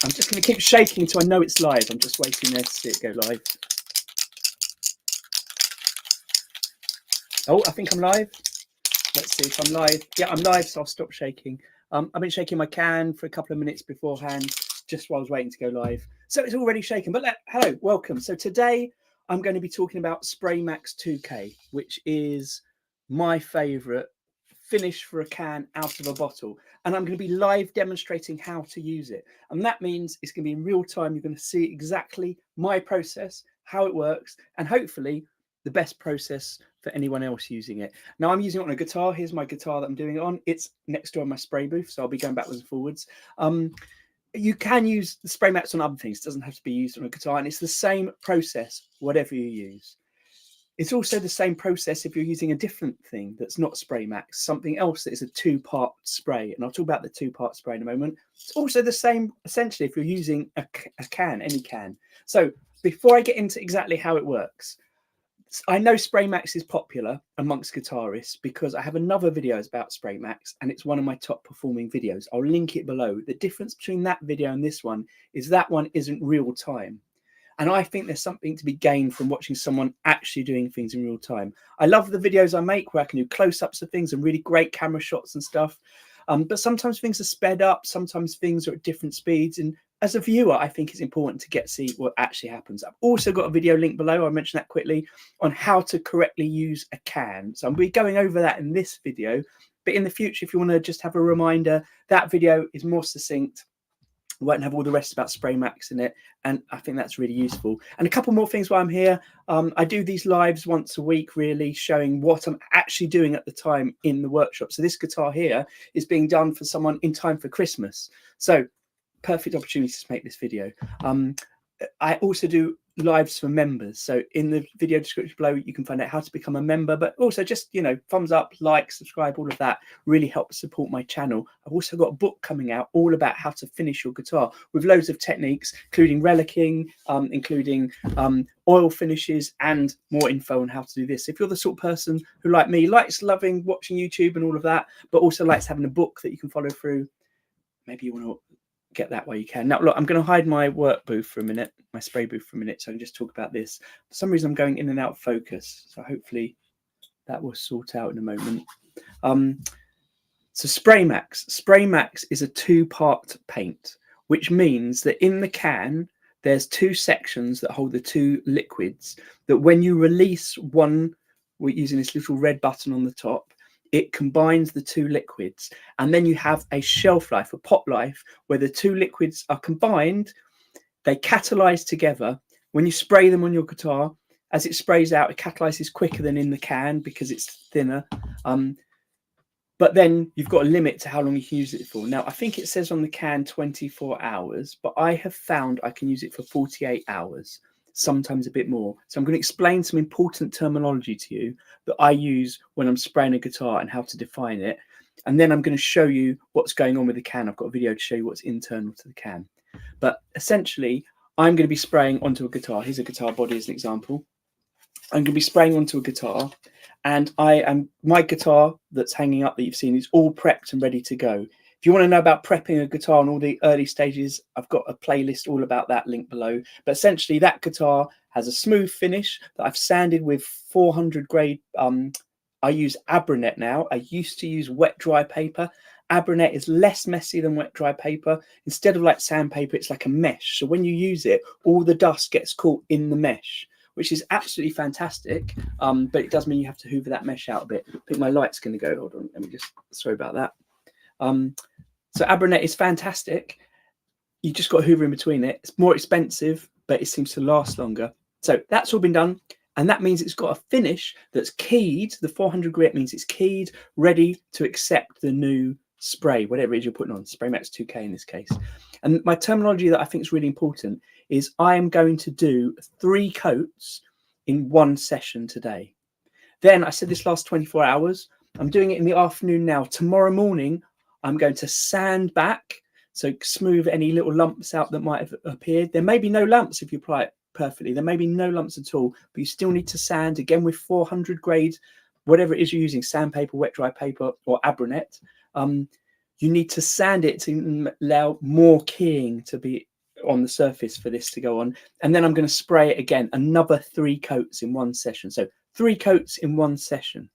I'm just going to keep shaking until I know it's live. I'm just waiting there to see it go live. Oh, I think I'm live. Let's see if I'm live. Yeah, I'm live, so I'll stop shaking. I've been shaking my can for a couple of minutes beforehand, just while I was waiting to go live. So it's already shaking, but hello, welcome. So today I'm going to be talking about SprayMax 2K, which is my favorite finish for a can out of a bottle. And I'm going to be live demonstrating how to use it. And that means it's going to be in real time. You're going to see exactly my process, how it works, and hopefully the best process for anyone else using it. Now I'm using it on a guitar. Here's my guitar that I'm doing it on. It's next door in my spray booth, so I'll be going backwards and forwards. You can use the SprayMax on other things. It doesn't have to be used on a guitar, and it's the same process whatever you use. It's also the same process if you're using a different thing that's not SprayMax, something else that is a two-part spray. And I'll talk about the two-part spray in a moment. It's also the same, essentially, if you're using a can, any can. So before I get into exactly how it works, I know SprayMax is popular amongst guitarists because I have another video about SprayMax and it's one of my top performing videos. I'll link it below. The difference between that video and this one is that one isn't real time. And I think there's something to be gained from watching someone actually doing things in real time. I love the videos I make where I can do close-ups of things and really great camera shots and stuff. But sometimes things are sped up, sometimes things are at different speeds. And as a viewer, I think it's important to see what actually happens. I've also got a video link below, I'll mention that quickly, on how to correctly use a can. So I'm going to be going over that in this video. But in the future, if you want to just have a reminder, that video is more succinct. Won't have all the rest about SprayMax in it, and I think that's really useful. And a couple more things while I'm here. I do these lives once a week, really showing what I'm actually doing at the time in the workshop. So this guitar here is being done for someone in time for Christmas, so perfect opportunity to make this video. I also do lives for members, so in the video description below you can find out how to become a member, but also just, you know, thumbs up, like, subscribe, all of that really helps support my channel. I've also got a book coming out all about how to finish your guitar with loads of techniques, including relicking, including oil finishes, and more info on how to do this. If you're the sort of person who, like me, loving watching YouTube and all of that, but also likes having a book that you can follow through, maybe you want to get that way you can. Now look, I'm going to hide my work booth for a minute, my spray booth for a minute, so I can just talk about this. For some reason I'm going in and out of focus, so hopefully that will sort out in a moment. So SprayMax is a two-part paint, which means that in the can there's two sections that hold the two liquids, that when you release one, we're using this little red button on the top, it combines the two liquids, and then you have a shelf life, a pot life, where the two liquids are combined, they catalyze together. When you spray them on your guitar, as it sprays out, it catalyzes quicker than in the can because it's thinner. But then you've got a limit to how long you can use it for. Now, I think it says on the can 24 hours, but I have found I can use it for 48 hours. Sometimes a bit more. So I'm going to explain some important terminology to you that I use when I'm spraying a guitar and how to define it. And then I'm going to show you what's going on with the can. I've got a video to show you what's internal to the can. But essentially, I'm going to be spraying onto a guitar. Here's a guitar body as an example. I'm going to be spraying onto a guitar, and my guitar that's hanging up that you've seen is all prepped and ready to go. If you want to know about prepping a guitar and all the early stages, I've got a playlist all about that, link below. But essentially that guitar has a smooth finish that I've sanded with 400 grade. I use Abranet now. I used to use wet dry paper. Abranet is less messy than wet dry paper. Instead of like sandpaper, it's like a mesh. So when you use it, all the dust gets caught in the mesh, which is absolutely fantastic. But it does mean you have to hoover that mesh out a bit. I think my light's going to go. Hold on, let me just, sorry about that. So Abranet is fantastic. You just got to hoover in between it. It's more expensive, but it seems to last longer. So that's all been done. And that means it's got a finish that's keyed. The 400 grit means it's keyed, ready to accept the new spray, whatever it is you're putting on, SprayMax 2K in this case. And my terminology that I think is really important is I am going to do 3 coats in one session today. Then I said this last 24 hours. I'm doing it in the afternoon now. Tomorrow morning, I'm going to sand back, so smooth any little lumps out that might have appeared. There may be no lumps if you apply it perfectly. There may be no lumps at all, but you still need to sand again with 400 grade, whatever it is you're using, sandpaper, wet dry paper, or Abranet. You need to sand it to allow more keying to be on the surface for this to go on. And then I'm going to spray it again, another 3 coats in one session. So 3 coats in one session,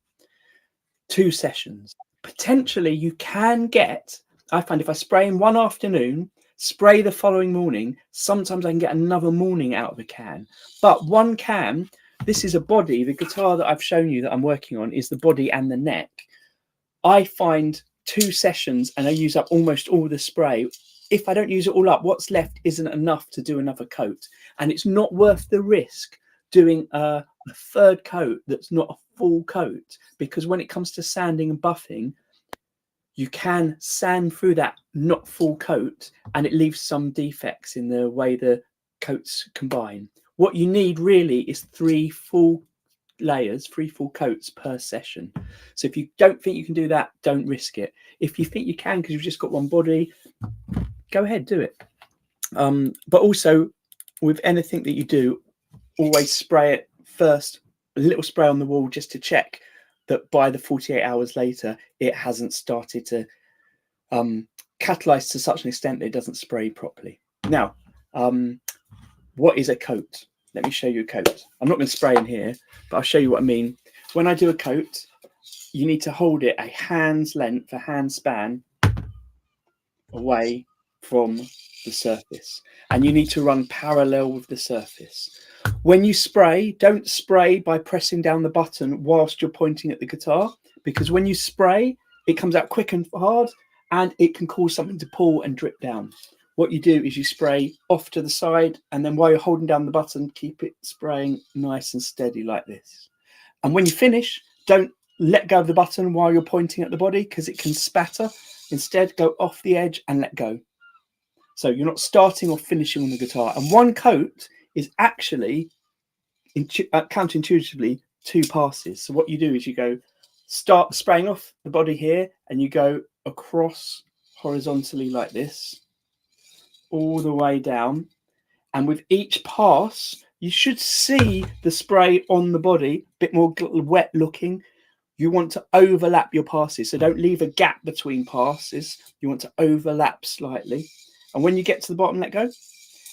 2 sessions. Potentially you can get, I find if I spray in one afternoon, spray the following morning, sometimes I can get another morning out of a can. But one can, this is a body, the guitar that I've shown you that I'm working on is the body and the neck. I find 2 sessions and I use up almost all the spray. If I don't use it all up, what's left isn't enough to do another coat. And it's not worth the risk doing a 3rd coat that's not a full coat, because when it comes to sanding and buffing, you can sand through that not full coat and it leaves some defects in the way the coats combine. What you need really is 3 full layers, 3 full coats per session. So if you don't think you can do that, don't risk it. If you think you can because you've just got one body, go ahead, do it. But also with anything that you do, always spray it first, a little spray on the wall just to check that by the 48 hours later, it hasn't started to catalyze to such an extent that it doesn't spray properly. Now, what is a coat? Let me show you a coat. I'm not going to spray in here, but I'll show you what I mean. When I do a coat, you need to hold it a hand's length, a hand span away from the surface. And you need to run parallel with the surface. When you spray, don't spray by pressing down the button whilst you're pointing at the guitar, because when you spray, it comes out quick and hard and it can cause something to pull and drip down. What you do is you spray off to the side, and then while you're holding down the button, keep it spraying nice and steady like this. And when you finish, don't let go of the button while you're pointing at the body because it can spatter. Instead, go off the edge and let go. So you're not starting or finishing on the guitar. And one coat is actually counterintuitively 2 passes. So what you do is you go start spraying off the body here and you go across horizontally like this, all the way down. And with each pass, you should see the spray on the body, a bit more wet looking. You want to overlap your passes. So don't leave a gap between passes. You want to overlap slightly. And when you get to the bottom, let go.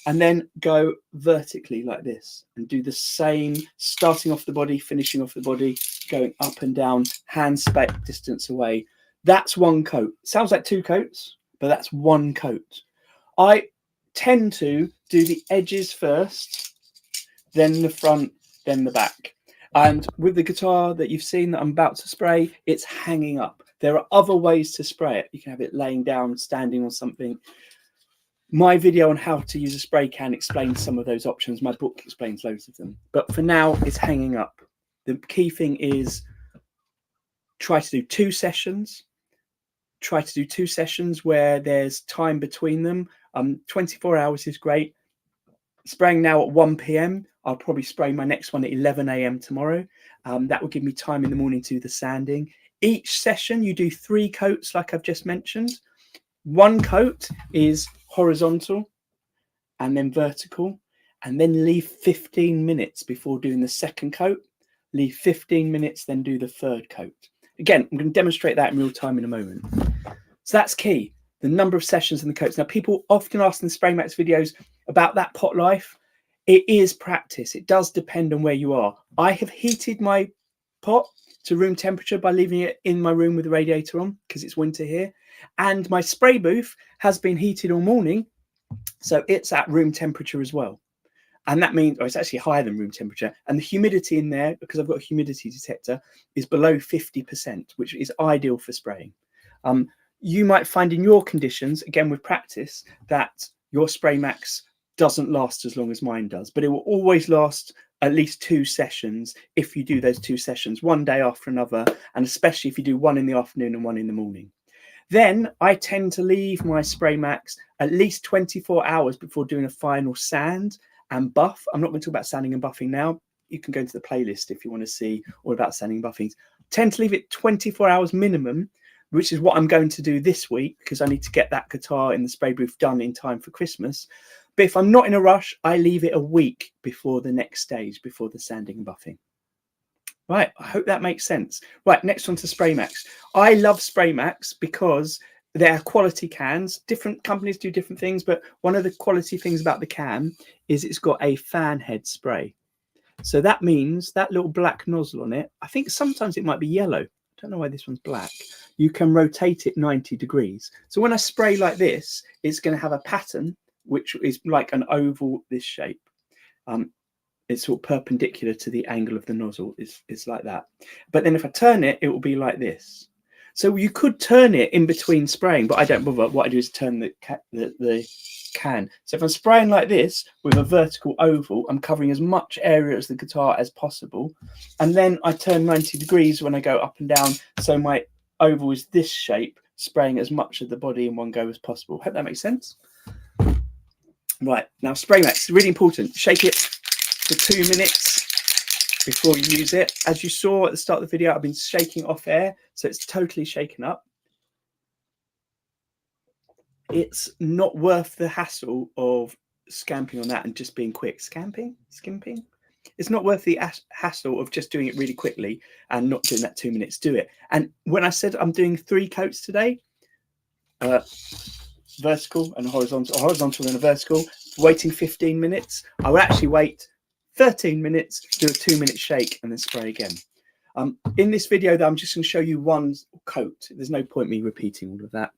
And then go vertically like this and do the same, starting off the body, finishing off the body, going up and down, hand spec distance away. That's one coat. Sounds like 2 coats, but that's one coat. I tend to do the edges first, then the front, then the back. And with the guitar that you've seen that I'm about to spray, it's hanging up. There are other ways to spray it. You can have it laying down, standing on something. My video on how to use a spray can explains some of those options. My book explains loads of them. But for now, it's hanging up. The key thing is try to do 2 sessions. Try to do 2 sessions where there's time between them. 24 hours is great. Spraying now at 1 p.m. I'll probably spray my next one at 11 a.m. tomorrow. That will give me time in the morning to do the sanding. Each session, you do 3 coats like I've just mentioned. 1 coat is horizontal and then vertical, and then leave 15 minutes before doing the 2nd coat. Leave 15 minutes, then do the 3rd coat. Again, I'm going to demonstrate that in real time in a moment. So that's key, the number of sessions and the coats. Now, people often ask in the SprayMax videos about that pot life. It is practice. It does depend on where you are. I have heated my pot to room temperature by leaving it in my room with the radiator on because it's winter here. And my spray booth has been heated all morning, so it's at room temperature as well. And that means, it's actually higher than room temperature. And the humidity in there, because I've got a humidity detector, is below 50%, which is ideal for spraying. You might find in your conditions, again with practice, that your SprayMax doesn't last as long as mine does, but it will always last at least 2 sessions if you do those 2 sessions, one day after another, and especially if you do one in the afternoon and one in the morning. Then I tend to leave my SprayMax at least 24 hours before doing a final sand and buff. I'm not going to talk about sanding and buffing now. You can go into the playlist if you want to see all about sanding and buffing. Tend to leave it 24 hours minimum, which is what I'm going to do this week because I need to get that guitar in the spray booth done in time for Christmas. But if I'm not in a rush, I leave it a week before the next stage, before the sanding and buffing. Right, I hope that makes sense. Right, next one to SprayMax. I love SprayMax because they're quality cans. Different companies do different things, but one of the quality things about the can is it's got a fan head spray. So that means that little black nozzle on it, I think sometimes it might be yellow. I don't know why this one's black. You can rotate it 90 degrees. So when I spray like this, it's going to have a pattern, which is like an oval, this shape. It's sort of perpendicular to the angle of the nozzle. It's like that. But then if I turn it, it will be like this. So you could turn it in between spraying, but I don't bother. What I do is turn the can. So if I'm spraying like this with a vertical oval, I'm covering as much area as the guitar as possible. And then I turn 90 degrees when I go up and down. So my oval is this shape, spraying as much of the body in one go as possible. Hope that makes sense. Right, now SprayMax, really important. Shake it for 2 minutes before you use it. As you saw at the start of the video, I've been shaking off air, so it's totally shaken up. It's not worth the hassle of scamping on that and just being quick. Skimping? It's not worth the hassle of just doing it really quickly and not doing that 2 minutes. Do it. And when I said I'm doing 3 coats today, vertical and horizontal and a vertical, waiting 15 minutes, I will actually wait 13 minutes, do a 2 minute shake and then spray again. In this video though, I'm just going to show you one coat. There's no point me repeating all of that.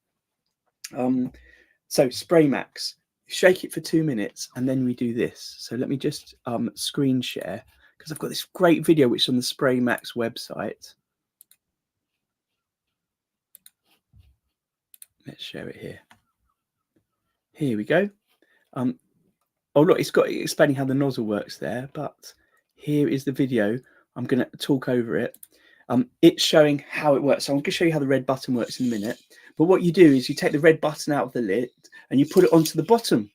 So SprayMax, shake it for 2 minutes and then we do this. So let me just screen share, because I've got this great video which is on the SprayMax website. Let's share it here. Here we go. Oh look, it's got explaining how the nozzle works there, but here is the video. I'm going to talk over it. It's showing how it works. So I'm going to show you how the red button works in a minute. But what you do is you take the red button out of the lid and you put it onto the bottom.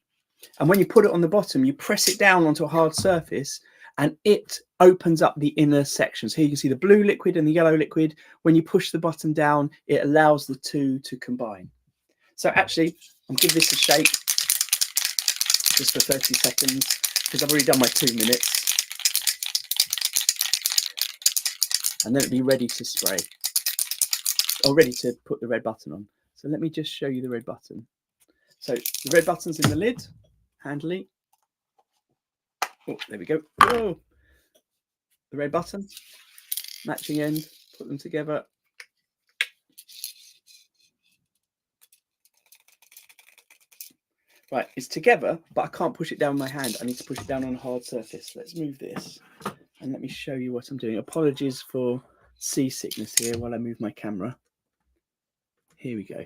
And when you put it on the bottom, you press it down onto a hard surface and it opens up the inner sections. Here you can see the blue liquid and the yellow liquid. When you push the button down, it allows the two to combine. So actually, I'm going to give this a shake just for 30 seconds because I've already done my 2 minutes. And then it'll be ready to spray, or ready to put the red button on. So let me just show you the red button. So the red button's in the lid, handily. Oh, there we go. Whoa. The red button, matching end, put them together. Right, it's together, but I can't push it down with my hand. I need to push it down on a hard surface. Let's move this and let me show you what I'm doing. Apologies for seasickness here while I move my camera. Here we go.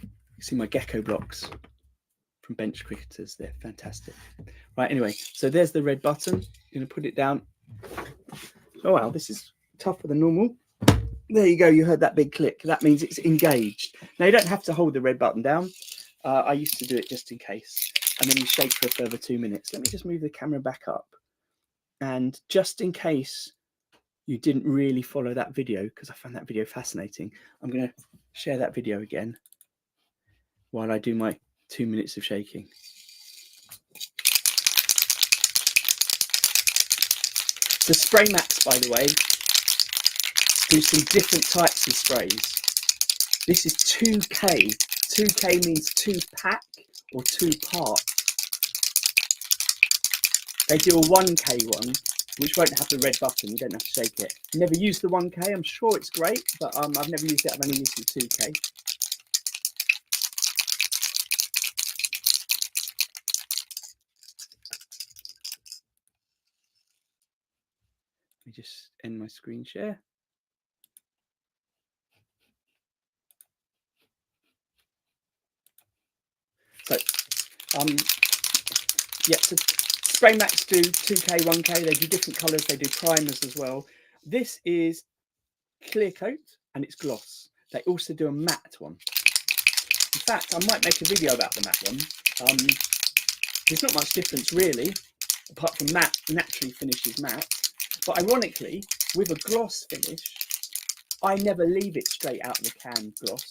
You see my gecko blocks from bench cricketers. They're fantastic. Right, anyway, so there's the red button. You're going to put it down. Oh, wow, this is tougher than normal. There you go. You heard that big click. That means it's engaged. Now, you don't have to hold the red button down. I used to do it just in case. And then you shake for a further 2 minutes. Let me just move the camera back up. And just in case you didn't really follow that video, because I found that video fascinating, I'm going to share that video again while I do my 2 minutes of shaking. The SprayMax, by the way, do some different types of sprays. This is 2K. 2K means 2 pack or 2 part. They do a 1K one, which won't have the red button. You don't have to shake it. Never used the 1K. I'm sure it's great, but I've never used it. I've only used the 2K. Let me just end my screen share. So, yeah, so SprayMax do 2K, 1K. They do different colours. They do primers as well. This is clear coat and it's gloss. They also do a matte one. In fact, I might make a video about the matte one. There's not much difference really, apart from matte naturally finishes matte. But ironically, with a gloss finish, I never leave it straight out of the can gloss.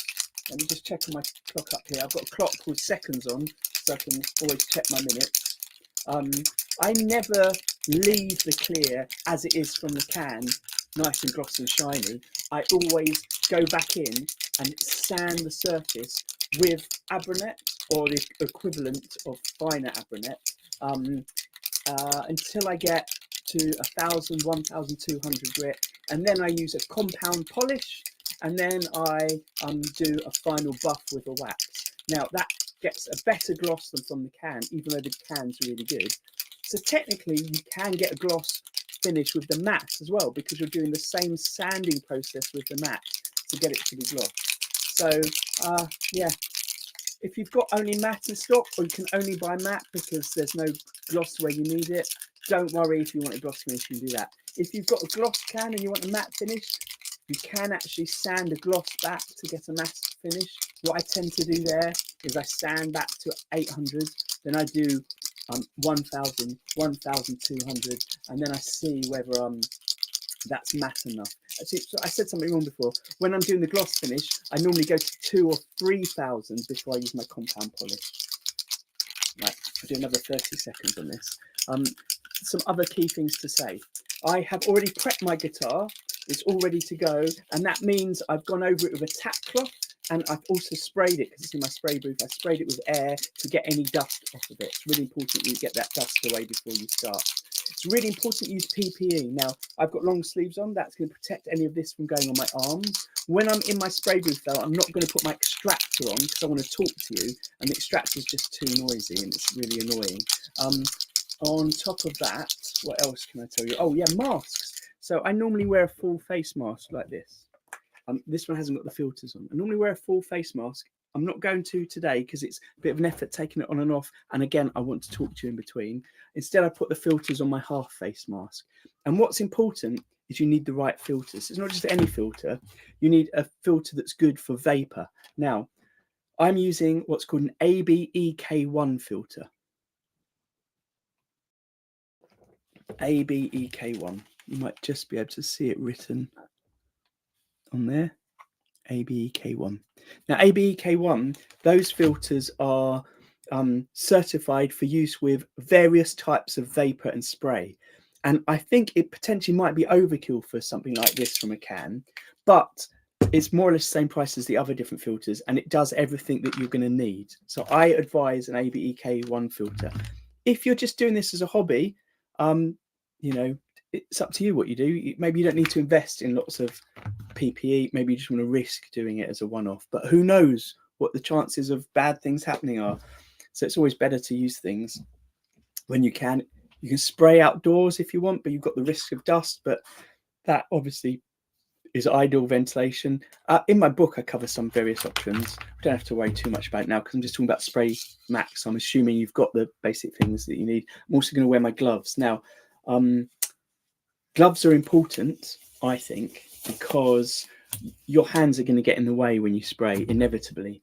Let me just check on my clock up here. I've got a clock with seconds on, so I can always check my minutes. I never leave the clear as it is from the can, nice and glossy and shiny. I always go back in and sand the surface with Abranet or the equivalent of finer Abranet until I get to 1,000, 1,200 grit, and then I use a compound polish, and then I do a final buff with a wax. Now that gets a better gloss than from the can, even though the can's really good. So technically you can get a gloss finish with the matte as well, because you're doing the same sanding process with the matte to get it to be gloss. So yeah, if you've got only matte in stock, or you can only buy matte because there's no gloss where you need it, don't worry. If you want a gloss finish, you can do that. If you've got a gloss can and you want a matte finish, you can actually sand a gloss back to get a matte finish. What I tend to do there is I sand back to 800, then I do 1,000, 1,200, and then I see whether that's matte enough. Actually, so I said something wrong before. When I'm doing the gloss finish, I normally go to 2,000 or 3,000 before I use my compound polish. Right, I'll do another 30 seconds on this. Some other key things to say. I have already prepped my guitar. It's all ready to go, and that means I've gone over it with a tack cloth, and I've also sprayed it, because it's in my spray booth. I sprayed it with air to get any dust off of it. It's really important you get that dust away before you start. It's really important you use PPE. Now, I've got long sleeves on. That's going to protect any of this from going on my arms. When I'm in my spray booth, though, I'm not going to put my extractor on because I want to talk to you, and the extractor is just too noisy, and it's really annoying. On top of that, what else can I tell you? Oh, yeah, masks. So I normally wear a full face mask like this. This one hasn't got the filters on. I normally wear a full face mask. I'm not going to today because it's a bit of an effort taking it on and off. And again, I want to talk to you in between. Instead, I put the filters on my half face mask. And what's important is you need the right filters. It's not just any filter. You need a filter that's good for vapor. Now, I'm using what's called an ABEK1 filter. ABEK1. You might just be able to see it written on there. ABEK1. Now, ABEK1, those filters are certified for use with various types of vapor and spray. And I think it potentially might be overkill for something like this from a can, but it's more or less the same price as the other different filters, and it does everything that you're going to need. So I advise an ABEK1 filter. If you're just doing this as a hobby, you know, it's up to you what you do. Maybe you don't need to invest in lots of PPE. Maybe you just want to risk doing it as a one-off. But who knows what the chances of bad things happening are. So it's always better to use things when you can. You can spray outdoors if you want, but you've got the risk of dust. But that obviously is ideal ventilation. In my book, I cover some various options. We don't have to worry too much about it now because I'm just talking about SprayMax. I'm assuming you've got the basic things that you need. I'm also going to wear my gloves. Now, gloves are important, I think, because your hands are going to get in the way when you spray, inevitably.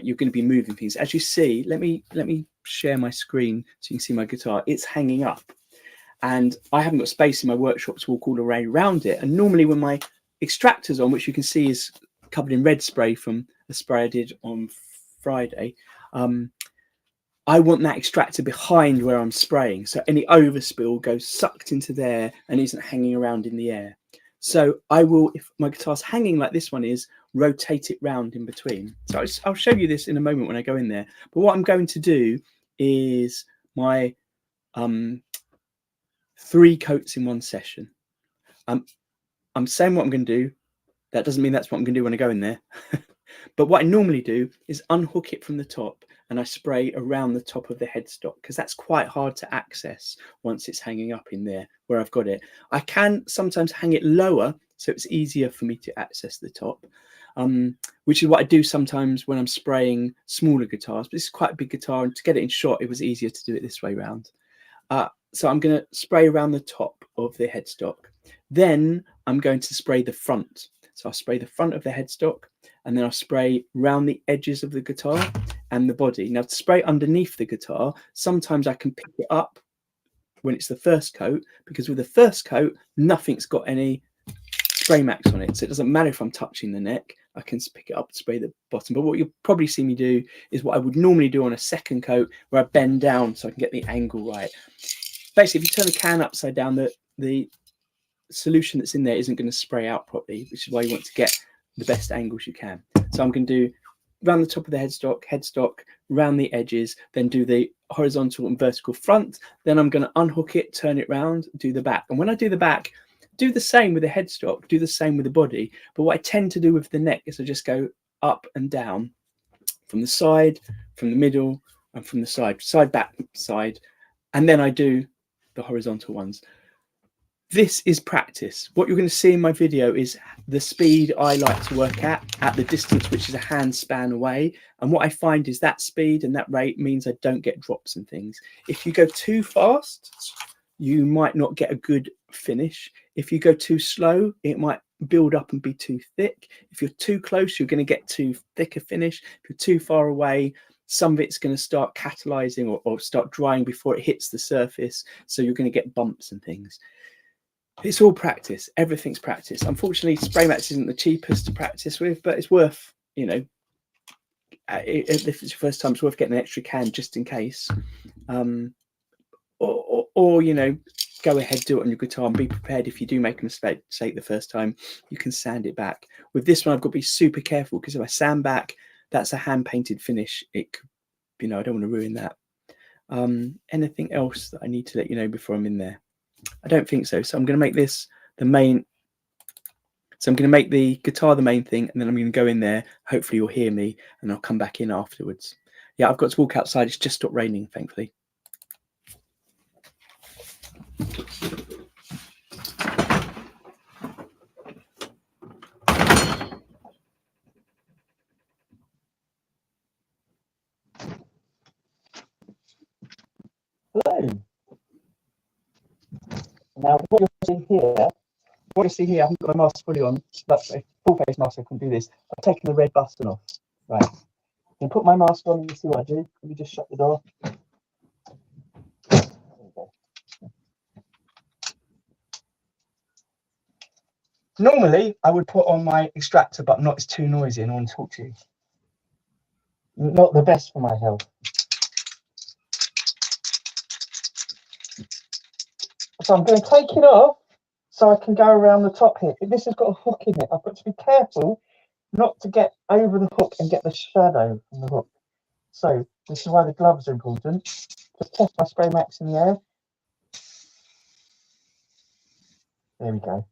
You're going to be moving things. As you see, let me share my screen so you can see my guitar. It's hanging up, and I haven't got space in my workshop to walk all the way around it. And normally when my extractor's on, which you can see is covered in red spray from a spray I did on Friday, I want that extractor behind where I'm spraying, so any overspill goes sucked into there and isn't hanging around in the air. So I will, if my guitar's hanging like this one is, rotate it round in between. So I'll show you this in a moment when I go in there. But what I'm going to do is my 3 coats in one session. I'm saying what I'm going to do. That doesn't mean that's what I'm going to do when I go in there. But what I normally do is unhook it from the top, and I spray around the top of the headstock because that's quite hard to access once it's hanging up in there where I've got it. I can sometimes hang it lower so it's easier for me to access the top, which is what I do sometimes when I'm spraying smaller guitars. But this is quite a big guitar, and to get it in shot, it was easier to do it this way around. So I'm going to spray around the top of the headstock. Then I'm going to spray the front. So I'll spray the front of the headstock, and then I'll spray around the edges of the guitar and the body. Now, to spray underneath the guitar, sometimes I can pick it up when it's the first coat, because with the first coat, nothing's got any SprayMax on it. So it doesn't matter if I'm touching the neck, I can pick it up and spray the bottom. But what you'll probably see me do is what I would normally do on a second coat, where I bend down so I can get the angle right. Basically, if you turn the can upside down, the solution that's in there isn't going to spray out properly, which is why you want to get the best angles you can. So I'm going to do round the top of the headstock, round the edges, then do the horizontal and vertical front. Then I'm going to unhook it, turn it round, do the back. And when I do the back, do the same with the headstock, do the same with the body. But what I tend to do with the neck is I just go up and down from the side, from the middle, and from the side, back, side. And then I do the horizontal ones. This is practice. What you're going to see in my video is the speed I like to work at the distance, which is a hand span away. And what I find is that speed and that rate means I don't get drops and things. If you go too fast, you might not get a good finish. If you go too slow, it might build up and be too thick. If you're too close, you're going to get too thick a finish. If you're too far away, some of it's going to start catalyzing or start drying before it hits the surface. So you're going to get bumps and things. It's all practice. Everything's practice. Unfortunately, SprayMax isn't the cheapest to practice with, but it's worth, you know, if it's your first time, it's worth getting an extra can just in case. Or you know, go ahead, do it on your guitar and be prepared. If you do make a mistake the first time, you can sand it back. With this one, I've got to be super careful because if I sand back, that's a hand painted finish. It could, you know, I don't want to ruin that. Anything else that I need to let you know before I'm in there? I don't think so. So I'm going to make this the main. So I'm going to make the guitar the main thing, and then I'm going to go in there. Hopefully you'll hear me, and I'll come back in afterwards. Yeah, I've got to walk outside. It's just stopped raining, thankfully. Hello. Now, what you'll see here, I haven't got my mask fully on. That's a full face mask. I can do this. I've taken the red button off. Right. I put my mask on and you see what I do. Let me just shut the door. There we go. Normally, I would put on my extractor, but not. It's too noisy and I want to talk to you. Not the best for my health. So I'm going to take it off so I can go around the top here. This has got a hook in it. I've got to be careful not to get over the hook and get the shadow from the hook. So this is why the gloves are important. Just test my SprayMax in the air. There we go.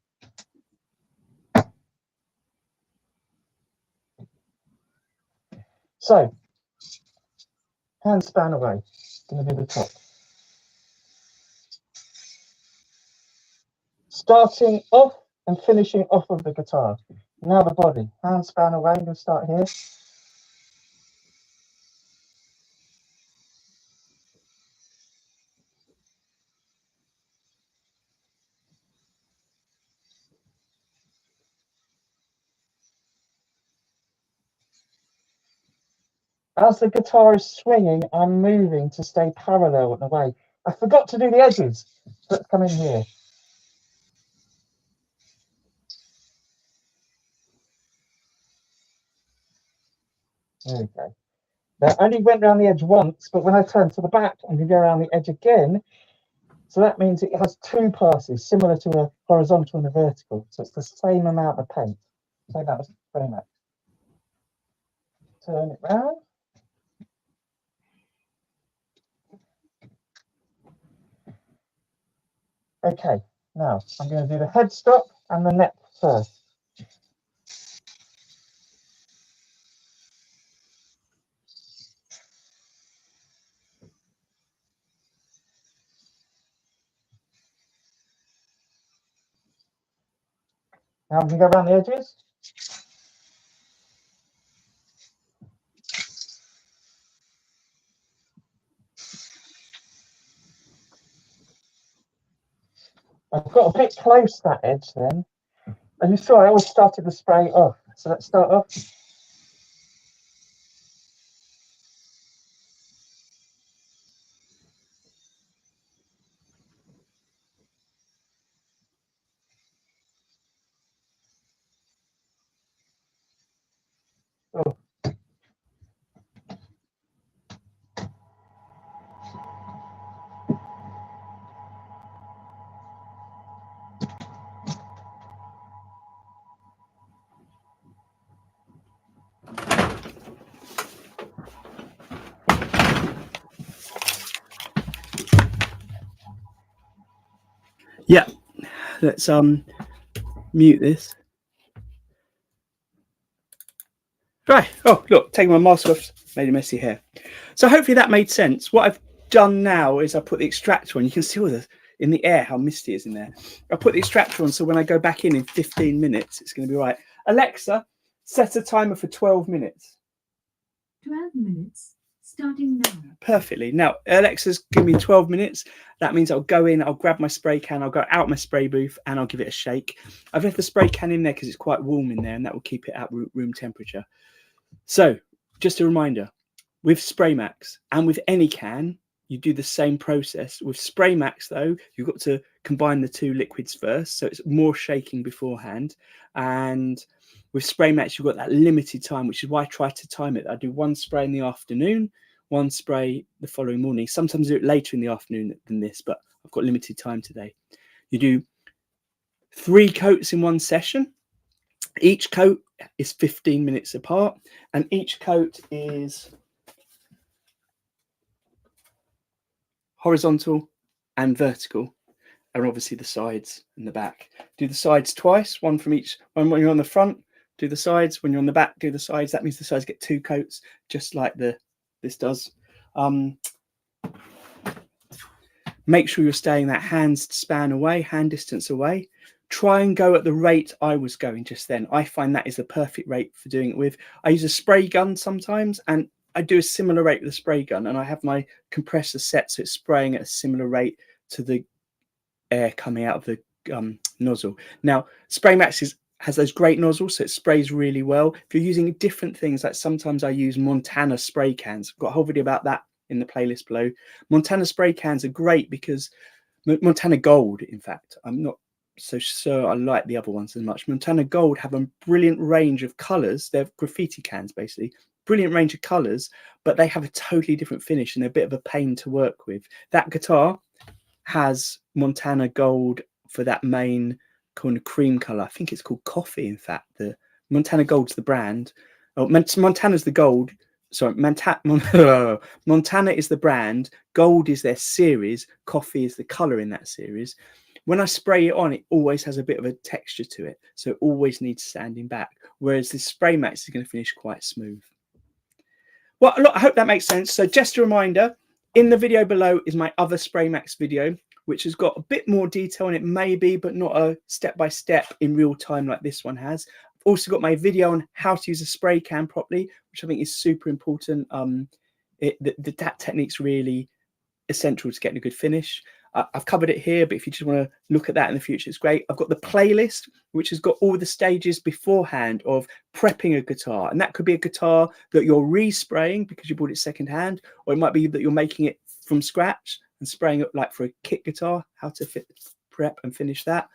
So, hand span away. Going to do the top. Starting off and finishing off of the guitar. Now the body. Hand span away. I'm going to start here. As the guitar is swinging, I'm moving to stay parallel and away. I forgot to do the edges. Let's come in here. There we go. Now, I only went around the edge once, but when I turn to the back, I'm going to go around the edge again. So that means it has two passes, similar to a horizontal and a vertical. So it's the same amount of paint. So that was SprayMax. Turn it round. Okay, now I'm going to do the headstock and the neck first. Now I'm going to go around the edges. I've got a bit close to that edge then. And you saw I always started the spray off. So let's start off. Oh. let's mute this. Right. Oh, look, taking my mask off, made a messy hair. So hopefully that made sense. What I've done now is I put the extractor on. You can see all the in the air how misty it is in there. I put the extractor on, so when I go back in 15 minutes, it's going to be right. Alexa, set a timer for 12 minutes. 12 minutes, starting now. Perfectly. Now, Alexa's giving me 12 minutes. That means I'll go in, I'll grab my spray can, I'll go out my spray booth, and I'll give it a shake. I've left the spray can in there because it's quite warm in there, and that will keep it at room temperature. So, just a reminder, with SprayMax and with any can, you do the same process. With SprayMax, though, you've got to combine the two liquids first, so it's more shaking beforehand. And with SprayMax, you've got that limited time, which is why I try to time it. I do one spray in the afternoon, one spray the following morning. Sometimes I do it later in the afternoon than this, but I've got limited time today. You do 3 coats in one session. Each coat is 15 minutes apart, and each coat is horizontal and vertical, and obviously the sides and the back. Do the sides twice, one from each. One when you're on the front, do the sides. When you're on the back, do the sides. That means the sides get 2 coats, just like this does. Make sure you're staying that hand span away, hand distance away. Try and go at the rate I was going just then. I find that is the perfect rate for doing it with. I use a spray gun sometimes, and I do a similar rate with a spray gun, and I have my compressor set so it's spraying at a similar rate to the air coming out of the nozzle. Now, SprayMax has those great nozzles, so it sprays really well. If you're using different things, like sometimes I use Montana spray cans. I've got a whole video about that in the playlist below. Montana spray cans are great because Montana Gold, in fact, I'm not so sure I like the other ones as much. Montana Gold have a brilliant range of colors. They're graffiti cans, basically. Brilliant range of colors, but they have a totally different finish and they're a bit of a pain to work with. That guitar has Montana Gold for that main kind of cream color. I think it's called coffee, in fact. The Montana Gold's the brand. Oh, Montana's the gold. Sorry, Montana is the brand. Gold is their series. Coffee is the color in that series. When I spray it on, it always has a bit of a texture to it, so it always needs sanding back, whereas this SprayMax is going to finish quite smooth. Well, look, I hope that makes sense. So just a reminder, in the video below is my other SprayMax video, which has got a bit more detail in it, maybe, but not a step-by-step in real time like this one has. I've also got my video on how to use a spray can properly, which I think is super important. That technique's really essential to getting a good finish. I've covered it here, but if you just want to look at that in the future, it's great. I've got the playlist, which has got all the stages beforehand of prepping a guitar. And that could be a guitar that you're respraying because you bought it secondhand, or it might be that you're making it from scratch and spraying it like for a kit guitar, how to prep and finish that.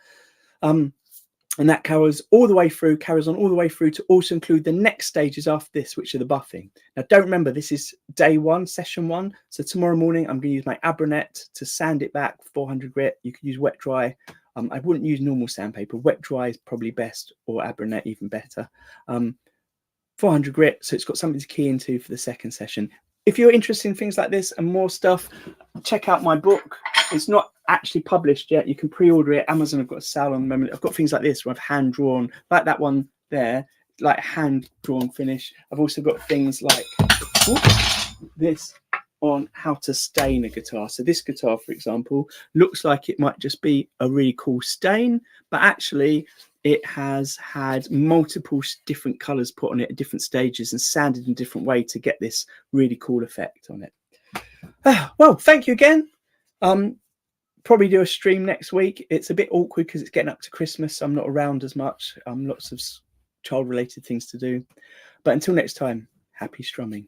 And that carries on all the way through to also include the next stages after this, which are the buffing. Now, don't remember, this is day 1, session 1. So tomorrow morning, I'm going to use my Abranet to sand it back, 400 grit. You could use wet dry. I wouldn't use normal sandpaper. Wet dry is probably best, or Abranet even better. 400 grit, so it's got something to key into for the second session. If you're interested in things like this and more stuff, check out my book. It's not actually published yet. You can pre-order it. Amazon have got a sale on the moment. I've got things like this where I've hand-drawn, like that one there, like hand-drawn finish. I've also got things like this on how to stain a guitar. So this guitar, for example, looks like it might just be a really cool stain, but actually it has had multiple different colors put on it at different stages and sanded in a different way to get this really cool effect on it. Well, thank you again. Probably do a stream next week. It's a bit awkward because it's getting up to Christmas. I'm not around as much. Lots of child related things to do. But until next time, happy strumming.